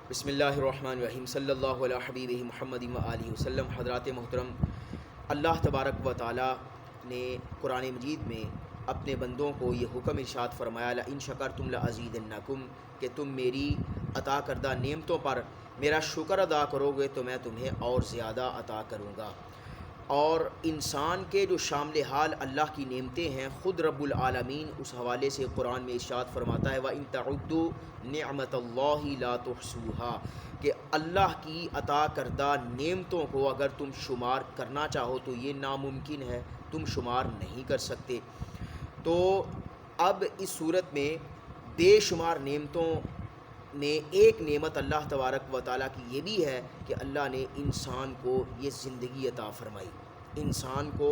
بسم اللہ الرحمن الرحیم صلی اللہ علیہ حبیب محمد و آلہ وسلم۔ حضرات محترم، اللہ تبارک و تعالی نے قرآن مجید میں اپنے بندوں کو یہ حکم ارشاد فرمایا، لَإِن شَكَرْتُمْ لَأَزِيدَنَّكُمْ، کہ تم میری عطا کردہ نعمتوں پر میرا شکر ادا کرو گے تو میں تمہیں اور زیادہ عطا کروں گا۔ اور انسان کے جو شامل حال اللہ کی نعمتیں ہیں، خود رب العالمین اس حوالے سے قرآن میں ارشاد فرماتا ہے وَإِن تَعُدُّوا نِعْمَتَ اللَّهِ لَا تُحْصُوهَا، کہ اللہ کی عطا کردہ نعمتوں کو اگر تم شمار کرنا چاہو تو یہ ناممکن ہے، تم شمار نہیں کر سکتے۔ تو اب اس صورت میں بے شمار نعمتوں میں ایک نعمت اللہ تبارک و تعالیٰ کی یہ بھی ہے کہ اللہ نے انسان کو یہ زندگی عطا فرمائی۔ انسان کو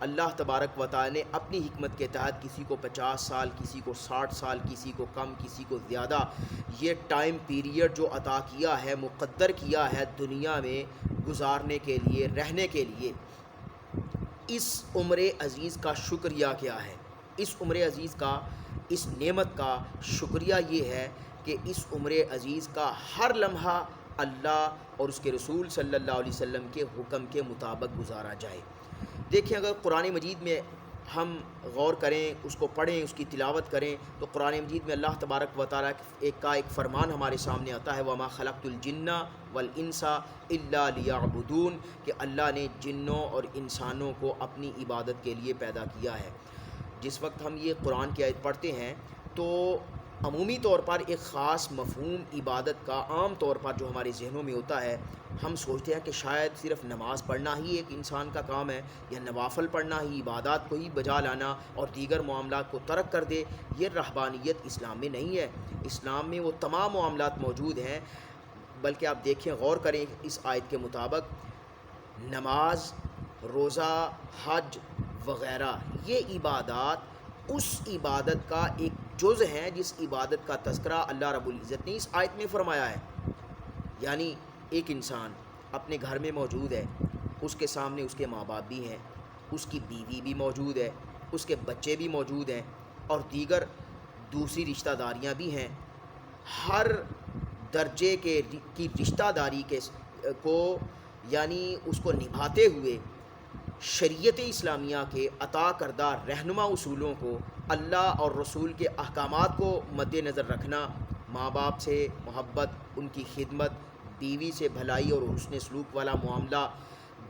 اللہ تبارک و تعالیٰ نے اپنی حکمت کے تحت کسی کو 50 سال، کسی کو 60 سال، کسی کو کم، کسی کو زیادہ، یہ ٹائم پیریڈ جو عطا کیا ہے، مقدر کیا ہے دنیا میں گزارنے کے لیے، رہنے کے لیے۔ اس عمر عزیز کا شکریہ کیا ہے؟ اس عمر عزیز کا، اس نعمت کا شکریہ یہ ہے کہ اس عمر عزیز کا ہر لمحہ اللہ اور اس کے رسول صلی اللہ علیہ وسلم کے حکم کے مطابق گزارا جائے۔ دیکھیں، اگر قرآن مجید میں ہم غور کریں، اس کو پڑھیں، اس کی تلاوت کریں، تو قرآن مجید میں اللہ تبارک و تعالیٰ ایک فرمان ہمارے سامنے آتا ہے وَمَا خَلَقْتُ الْجِنَّ وَالْإِنسَ إِلَّا لِيَعْبُدُونَ، کہ اللہ نے جنوں اور انسانوں کو اپنی عبادت کے لیے پیدا کیا ہے۔ جس وقت ہم یہ قرآن کی آیت پڑھتے ہیں تو عمومی طور پر ایک خاص مفہوم عبادت کا عام طور پر جو ہمارے ذہنوں میں ہوتا ہے، ہم سوچتے ہیں کہ شاید صرف نماز پڑھنا ہی ایک انسان کا کام ہے، یا نوافل پڑھنا ہی، عبادات کو ہی بجا لانا اور دیگر معاملات کو ترک کر دے۔ یہ رہبانیت اسلام میں نہیں ہے۔ اسلام میں وہ تمام معاملات موجود ہیں، بلکہ آپ دیکھیں، غور کریں اس آیت کے مطابق، نماز، روزہ، حج وغیرہ یہ عبادات اس عبادت کا ایک جز ہیں جس عبادت کا تذکرہ اللہ رب العزت نے اس آیت میں فرمایا ہے۔ یعنی ایک انسان اپنے گھر میں موجود ہے، اس کے سامنے اس کے ماں باپ بھی ہیں، اس کی بیوی بھی موجود ہے، اس کے بچے بھی موجود ہیں، اور دیگر دوسری رشتہ داریاں بھی ہیں۔ ہر درجے کی رشتہ داری کو یعنی اس کو نبھاتے ہوئے شریعت اسلامیہ کے عطا کردہ رہنما اصولوں کو، اللہ اور رسول کے احکامات کو مد نظر رکھنا، ماں باپ سے محبت، ان کی خدمت، بیوی سے بھلائی اور حسن سلوک والا معاملہ،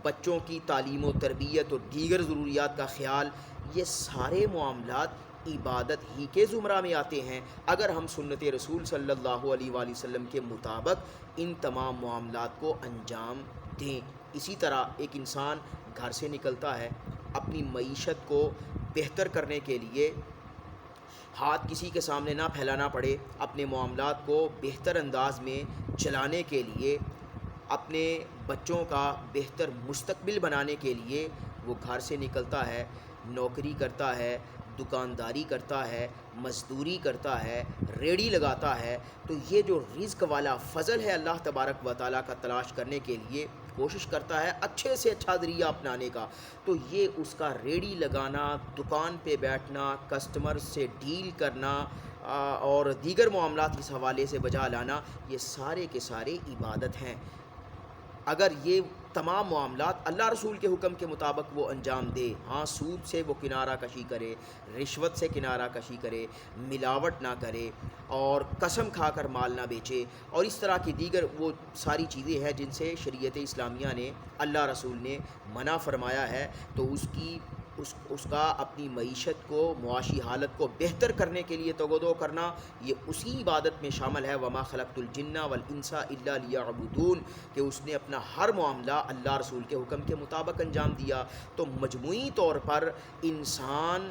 بچوں کی تعلیم و تربیت اور دیگر ضروریات کا خیال، یہ سارے معاملات عبادت ہی کے زمرہ میں آتے ہیں اگر ہم سنت رسول صلی اللہ علیہ وآلہ وسلم کے مطابق ان تمام معاملات کو انجام دیں۔ اسی طرح ایک انسان گھر سے نکلتا ہے اپنی معیشت کو بہتر کرنے کے لیے، ہاتھ کسی کے سامنے نہ پھیلانا پڑے، اپنے معاملات کو بہتر انداز میں چلانے کے لیے، اپنے بچوں کا بہتر مستقبل بنانے کے لیے وہ گھر سے نکلتا ہے، نوکری کرتا ہے، دکانداری کرتا ہے، مزدوری کرتا ہے، ریڑھی لگاتا ہے۔ تو یہ جو رزق والا فضل ہے اللہ تبارک و تعالیٰ کا تلاش کرنے کے لیے کوشش کرتا ہے اچھے سے اچھا ذریعہ اپنانے کا، تو یہ اس کا ریڑھی لگانا، دکان پہ بیٹھنا، کسٹمر سے ڈیل کرنا اور دیگر معاملات اس حوالے سے بجا لانا، یہ سارے کے سارے عبادت ہیں۔ اگر یہ تمام معاملات اللہ رسول کے حکم کے مطابق وہ انجام دے، ہاں سود سے وہ کنارہ کشی کرے، رشوت سے کنارہ کشی کرے، ملاوٹ نہ کرے، اور قسم کھا کر مال نہ بیچے، اور اس طرح کی دیگر وہ ساری چیزیں ہیں جن سے شریعت اسلامیہ نے، اللہ رسول نے منع فرمایا ہے، تو اس کا اپنی معیشت کو، معاشی حالت کو بہتر کرنے کے لیے تگودو کرنا، یہ اسی عبادت میں شامل ہے وَمَا خَلَقْتُ الْجِنَّ وَالْإِنسَ إِلَّا لِيَعْبُدُونَ، کہ اس نے اپنا ہر معاملہ اللہ رسول کے حکم کے مطابق انجام دیا۔ تو مجموعی طور پر انسان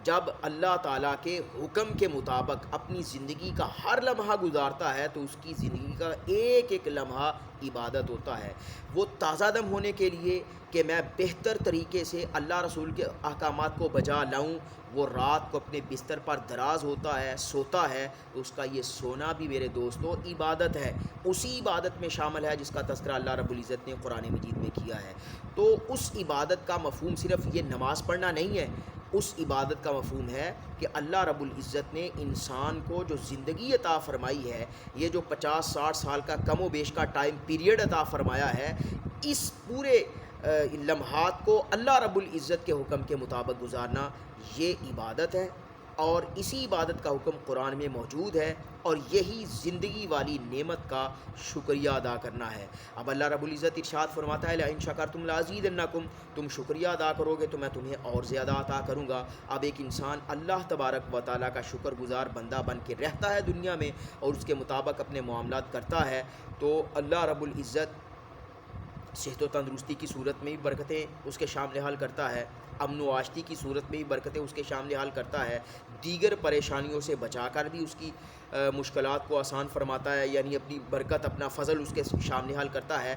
جب اللہ تعالیٰ کے حکم کے مطابق اپنی زندگی کا ہر لمحہ گزارتا ہے تو اس کی زندگی کا ایک ایک لمحہ عبادت ہوتا ہے۔ وہ تازہ دم ہونے کے لیے کہ میں بہتر طریقے سے اللہ رسول کے احکامات کو بجا لاؤں، وہ رات کو اپنے بستر پر دراز ہوتا ہے، سوتا ہے، تو اس کا یہ سونا بھی میرے دوستو عبادت ہے، اسی عبادت میں شامل ہے جس کا تذکرہ اللہ رب العزت نے قرآن مجید میں کیا ہے۔ تو اس عبادت کا مفہوم صرف یہ نماز پڑھنا نہیں ہے، اس عبادت کا مفہوم ہے کہ اللہ رب العزت نے انسان کو جو زندگی عطا فرمائی ہے، یہ جو 50-60 سال کا کم و بیش کا ٹائم پیریڈ عطا فرمایا ہے، اس پورے لمحات کو اللہ رب العزت کے حکم کے مطابق گزارنا یہ عبادت ہے، اور اسی عبادت کا حکم قرآن میں موجود ہے، اور یہی زندگی والی نعمت کا شکریہ ادا کرنا ہے۔ اب اللہ رب العزت ارشاد فرماتا ہے لئن شکرتم لازیدنکم، تم شکریہ ادا کرو گے تو میں تمہیں اور زیادہ عطا کروں گا۔ اب ایک انسان اللہ تبارک و تعالیٰ کا شکر گزار بندہ بن کے رہتا ہے دنیا میں، اور اس کے مطابق اپنے معاملات کرتا ہے، تو اللہ رب العزت صحت و تندرستی کی صورت میں بھی برکتیں اس کے شامل حال کرتا ہے، امن و آشتی کی صورت میں بھی برکتیں اس کے شامل حال کرتا ہے، دیگر پریشانیوں سے بچا کر بھی اس کی مشکلات کو آسان فرماتا ہے، یعنی اپنی برکت اپنا فضل اس کے شامل حال کرتا ہے۔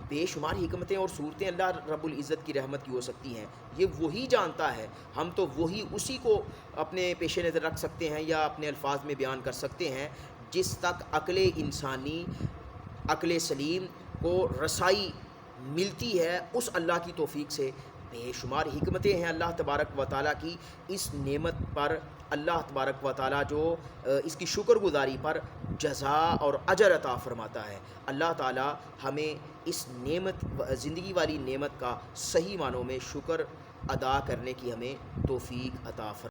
بے شمار حکمتیں اور صورتیں اللہ رب العزت کی رحمت کی ہو سکتی ہیں، یہ وہی جانتا ہے، ہم تو وہی اسی کو اپنے پیش نظر رکھ سکتے ہیں یا اپنے الفاظ میں بیان کر سکتے ہیں جس تک عقل انسانی، عقل سلیم کو رسائی ملتی ہے۔ اس اللہ کی توفیق سے بے شمار حکمتیں ہیں اللہ تبارک و تعالیٰ کی، اس نعمت پر اللہ تبارک و تعالیٰ جو اس کی شکر گزاری پر جزا اور اجر عطا فرماتا ہے۔ اللہ تعالیٰ ہمیں اس نعمت، زندگی والی نعمت کا صحیح معنوں میں شکر ادا کرنے کی ہمیں توفیق عطا فرمائے۔